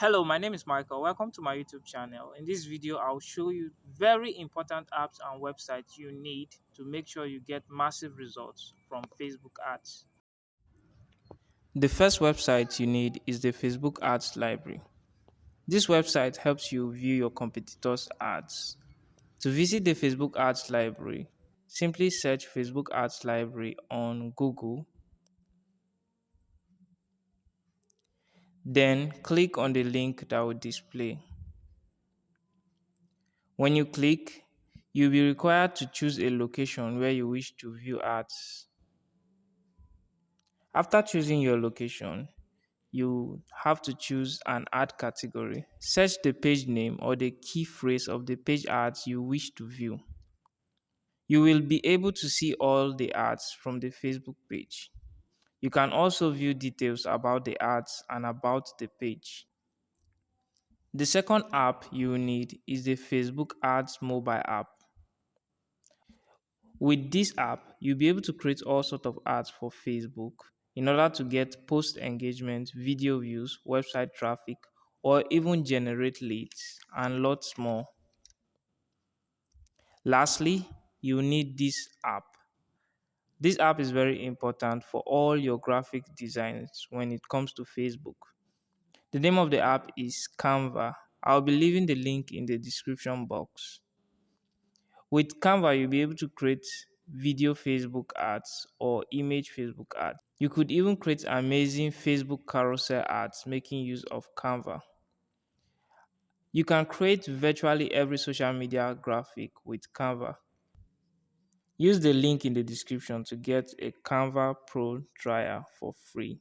Hello, my name is Michael. Welcome to my YouTube channel. In this video, I'll show you very important apps and websites you need to make sure you get massive results from Facebook ads. The first website you need is the Facebook Ads Library. This website helps you view your competitors' ads. To visit the Facebook Ads Library, simply search Facebook Ads Library on Google, then click on the link that will display. When you click, you'll be required to choose a location where you wish to view ads. After choosing your location, you have to choose an ad category. Search the page name or the key phrase of the page ads you wish to view. You will be able to see all the ads from the Facebook page. You can also view details about the ads and about the page. The second app you will need is the Facebook Ads mobile app. With this app, you'll be able to create all sorts of ads for Facebook in order to get post engagement, video views, website traffic, or even generate leads and lots more. Lastly, you need this app. This app is very important for all your graphic designs when it comes to Facebook. The name of the app is Canva. I'll be leaving the link in the description box. With Canva, you'll be able to create video Facebook ads or image Facebook ads. You could even create amazing Facebook carousel ads making use of Canva. You can create virtually every social media graphic with Canva. Use the link in the description to get a Canva Pro trial for free.